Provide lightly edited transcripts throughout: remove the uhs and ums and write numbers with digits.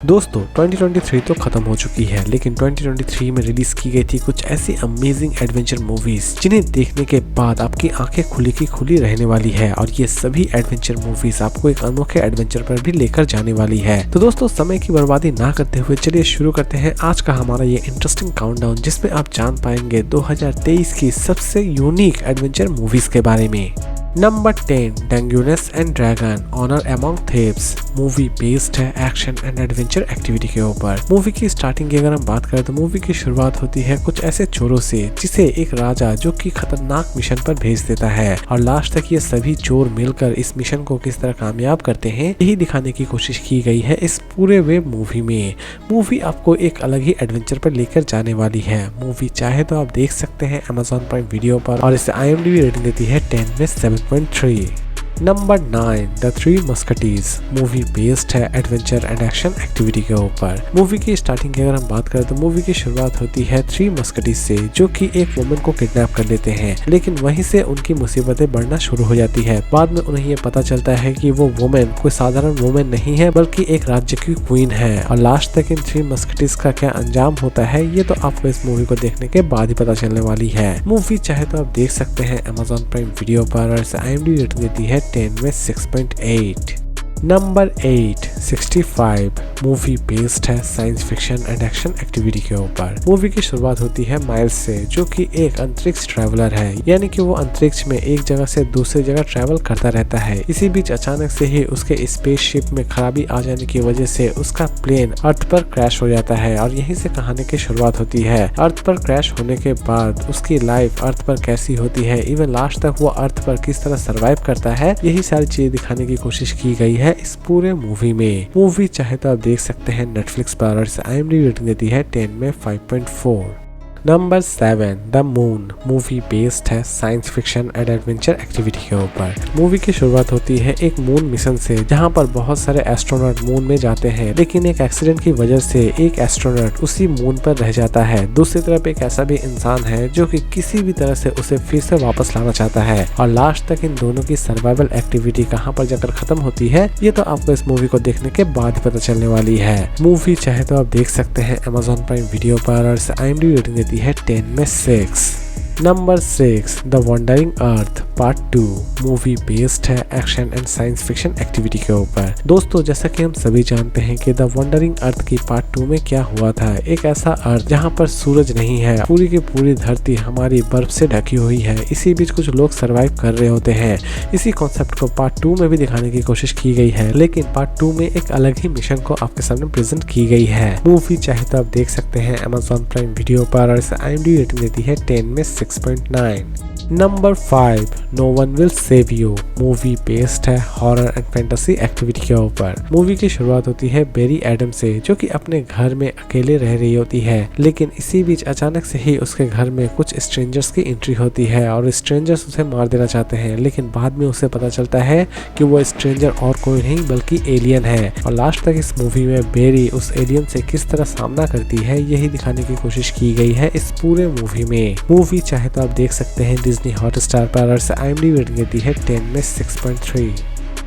दोस्तों 2023 तो खत्म हो चुकी है, लेकिन 2023 में रिलीज की गई थी कुछ ऐसी अमेजिंग एडवेंचर मूवीज जिन्हें देखने के बाद आपकी आंखें खुली की खुली रहने वाली है। और ये सभी एडवेंचर मूवीज आपको एक अनोखे एडवेंचर पर भी लेकर जाने वाली है। तो दोस्तों समय की बर्बादी ना करते हुए चलिए शुरू करते हैं आज का हमारा ये इंटरेस्टिंग काउंटडाउन, जिसमें आप जान पाएंगे 2023 की सबसे यूनिक एडवेंचर मूवीज के बारे में। Number 10 dungeons and dragon honour among thieves movie based है एक्शन एंड एडवेंचर एक्टिविटी के ऊपर। मूवी की स्टार्टिंग की अगर हम बात करें तो मूवी की शुरुआत होती है कुछ ऐसे चोरों से जिसे एक राजा जो कि खतरनाक मिशन पर भेज देता है, और लास्ट तक ये सभी चोर मिलकर इस मिशन को किस तरह कामयाब करते हैं यही दिखाने की कोशिश की गई है इस पूरे वेब मूवी में। मूवी आपको एक अलग ही एडवेंचर पर लेकर जाने वाली है। मूवी चाहे तो आप देख सकते हैं Amazon प्राइम वीडियो पर, और इसे IMDb रेटिंग देती है 10 में 7.3। Number 9 the three musketeers movie based है एडवेंचर एंड एक्शन एक्टिविटी के ऊपर। मूवी की स्टार्टिंग की अगर हम बात करें तो मूवी की शुरुआत होती है थ्री मस्कटीज से जो कि एक वुमेन को किडनैप कर लेते हैं, लेकिन वहीं से उनकी मुसीबतें बढ़ना शुरू हो जाती है। बाद में उन्हें ये पता चलता है कि वो वुमेन कोई साधारण वुमेन नहीं है बल्कि एक राज्य की क्वीन है, और लास्ट तक इन थ्री मस्कटीज का क्या अंजाम होता है ये तो आपको इस मूवी को देखने के बाद ही पता चलने वाली है। मूवी चाहे तो आप देख सकते हैं Amazon प्राइम वीडियो पर, और इसे IMDb रेटिंग देती है 10 में 6.8। नंबर 8 65 मूवी बेस्ड है science fiction and action activity के ऊपर। मूवी की शुरुआत होती है माइल्स से जो कि एक अंतरिक्ष ट्रैवलर है, यानी कि वो अंतरिक्ष में एक जगह से दूसरी जगह ट्रैवल करता रहता है। इसी बीच अचानक से ही उसके स्पेसशिप में खराबी आ जाने की वजह से उसका प्लेन अर्थ पर क्रैश हो जाता है, और यहीं से कहानी की शुरुआत होती है। अर्थ पर क्रैश होने के बाद उसकी लाइफ अर्थ पर कैसी होती है, इवन लास्ट तक वो अर्थ पर किस तरह सर्वाइव करता है, यही सारी चीजें दिखाने की कोशिश की गई है इस पूरे मूवी में। मूवी चाहे तो आप देख सकते हैं नेटफ्लिक्स पर, और IMDb रेटिंग देती है 10 में 5.4। Number 7 the moon movie based है science fiction and adventure activity के ऊपर। मूवी की शुरुआत होती है एक मून मिशन से जहां पर बहुत सारे एस्ट्रोनॉट मून में जाते हैं, लेकिन एक एक्सीडेंट की वजह से एक एस्ट्रोनॉट उसी मून पर रह जाता है। दूसरी तरफ एक ऐसा भी इंसान है जो कि किसी भी तरह से उसे फिर से वापस लाना चाहता है, और लास्ट तक इन दोनों की सर्वाइवल एक्टिविटी कहां पर जाकर खत्म होती है ये तो आपको इस मूवी को देखने के बाद ही पता चलने वाली है। मूवी चाहे तो आप देख सकते हैं Amazon प्राइम वीडियो पर, और इसे IMDb रेटिंग देती है 10 में 6। Number 6 the wandering earth part 2 movie based है action and science fiction activity के ऊपर। दोस्तों जैसा कि हम सभी जानते हैं कि द वंडरिंग अर्थ की पार्ट 2 में क्या हुआ था। एक ऐसा अर्थ जहां पर सूरज नहीं है, पूरी की पूरी धरती हमारी बर्फ से ढकी हुई है। इसी बीच कुछ लोग सरवाइव कर रहे होते हैं। इसी कॉन्सेप्ट को पार्ट 2 में भी दिखाने की कोशिश की गई है, लेकिन पार्ट 2 में एक अलग ही मिशन को आपके सामने प्रेजेंट की गई है। मूवी चाहे तो आप देख सकते हैं Amazon प्राइम वीडियो पर, और इसे IMDb रेटिंग देती है 10 में 6.9। Number 5 no one will save you movie based है हॉरर एंड फैंटेसी एक्टिविटी के ऊपर। मूवी की शुरुआत होती है बेरी एडम से जो कि अपने घर में अकेले रह रही होती है, लेकिन इसी बीच अचानक से ही उसके घर में कुछ स्ट्रेंजर्स की एंट्री होती है, और स्ट्रेंजर्स उसे मार देना चाहते हैं, लेकिन बाद में उसे पता चलता है कि वो स्ट्रेंजर और कोई नहीं बल्कि एलियन है। और लास्ट तक इस मूवी में बेरी उस एलियन से किस तरह सामना करती है यही दिखाने की कोशिश की गई है इस पूरे मूवी में। मूवी चाहे तो आप देख सकते हैं डिज्नी हॉटस्टार पर, और IMDb रेटिंग देती है 10 में 6.3।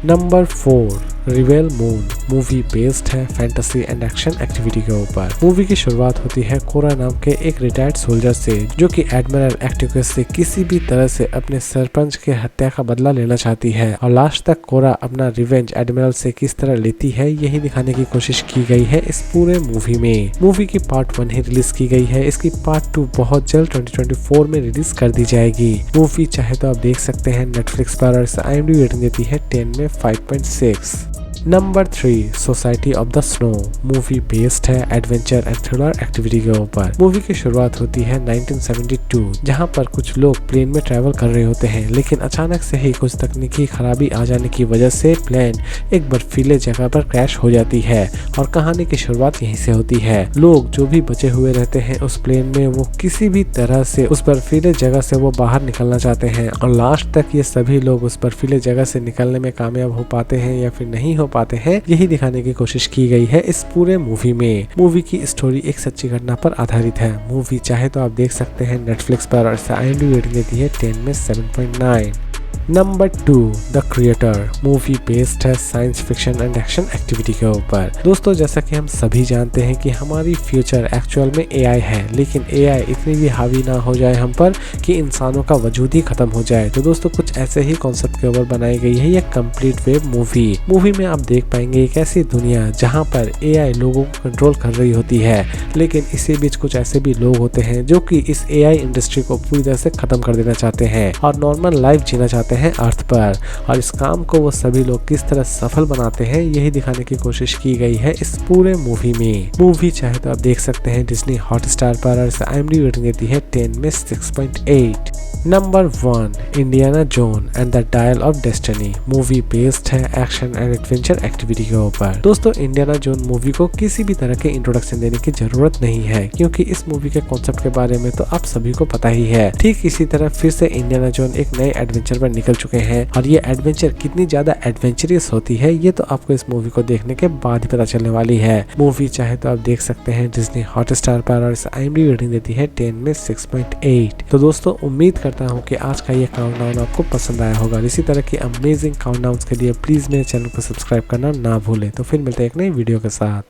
नंबर 4 रिवेल मून मूवी बेस्ड है फैंटेसी एंड एक्शन एक्टिविटी के ऊपर। मूवी की शुरुआत होती है कोरा नाम के एक रिटायर्ड सोल्जर से जो कि एडमिरल एक्टिकस से किसी भी तरह से अपने सरपंच के हत्या का बदला लेना चाहती है, और लास्ट तक कोरा अपना रिवेंज एडमिरल से किस तरह लेती है यही दिखाने की कोशिश की गई है इस पूरे मूवी में। मूवी की पार्ट 1 ही रिलीज की गई है, इसकी पार्ट 2 बहुत जल्द 2024 में रिलीज कर दी जाएगी। मूवी चाहे तो आप देख सकते हैं नेटफ्लिक्स पर, और IMDb रेटिंग देती है 10 में 5.6। Number 3 society of the snow movie based है एडवेंचर एंड थ्रिलर एक्टिविटी के ऊपर। मूवी की शुरुआत होती है 1972 जहां पर कुछ लोग प्लेन में ट्रैवल कर रहे होते हैं, लेकिन अचानक से ही कुछ तकनीकी खराबी आ जाने की वजह से प्लेन एक बर्फीले जगह पर क्रैश हो जाती है, और कहानी की शुरुआत यहीं से होती है। लोग जो भी बचे हुए रहते हैं उस प्लेन में वो किसी भी तरह से उस बर्फीले जगह से वो बाहर निकलना चाहते हैं, और लास्ट तक ये सभी लोग उस बर्फीले जगह से निकलने में कामयाब हो पाते हैं या फिर नहीं हो पाते हैं यही दिखाने की कोशिश की गई है इस पूरे मूवी में। मूवी की स्टोरी एक सच्ची घटना पर आधारित है। मूवी चाहे तो आप देख सकते हैं नेटफ्लिक्स पर, और IMDb रेटिंग देती है 10 में 7.9। Number 2 the creator, movie based है science fiction and action activity के ऊपर। दोस्तों जैसा कि हम सभी जानते हैं कि हमारी फ्यूचर एक्चुअल में एआई है, लेकिन एआई इतनी भी हावी ना हो जाए हम पर कि इंसानों का वजूद ही खत्म हो जाए। तो दोस्तों कुछ ऐसे ही कॉन्सेप्ट के ऊपर बनाई गई है ये कंप्लीट वेब मूवी में आप देख पाएंगे एक ऐसी दुनिया जहां पर एआई लोगों को कंट्रोल कर रही होती है, लेकिन इसी बीच कुछ ऐसे भी लोग होते हैं जो कि इस एआई इंडस्ट्री को पूरी तरह से खत्म कर देना चाहते हैं और नॉर्मल लाइफ जीना चाहते हैं अर्थ पर। और इस काम को वो सभी लोग किस तरह सफल बनाते हैं यही दिखाने की कोशिश की गई है इस पूरे मूवी में। मूवी चाहे तो आप देख सकते हैं डिज्नी हॉटस्टार पर और इसे IMDb रेटिंग देती है 10 में 6.8। Number 1 Indiana zone and the dial of destiny, movie based है एक्शन एंड एडवेंचर एक्टिविटी के ऊपर। दोस्तों इंडियाना जोन मूवी को किसी भी तरह के इंट्रोडक्शन देने की जरूरत नहीं है, क्योंकि इस मूवी के कॉन्सेप्ट के बारे में तो आप सभी को पता ही है। ठीक इसी तरह फिर से इंडियाना जोन एक नए एडवेंचर पर निकल चुके हैं और ये एडवेंचर कितनी ज्यादा एडवेंचरस होती है ये तो आपको इस मूवी को देखने के बाद ही पता चलने वाली है। मूवी चाहे तो आप देख सकते हैं डिज्नी हॉटस्टार पर और इसे IMDb रेटिंग देती है 10 में 6.8। तो दोस्तों उम्मीद करता हूँ कि आज का ये काउंटडाउन आपको पसंद आया होगा। इसी तरह की अमेजिंग काउंटडाउन्स के लिए प्लीज मेरे चैनल को सब्सक्राइब करना ना भूलें। तो फिर मिलते हैं एक नई वीडियो के साथ।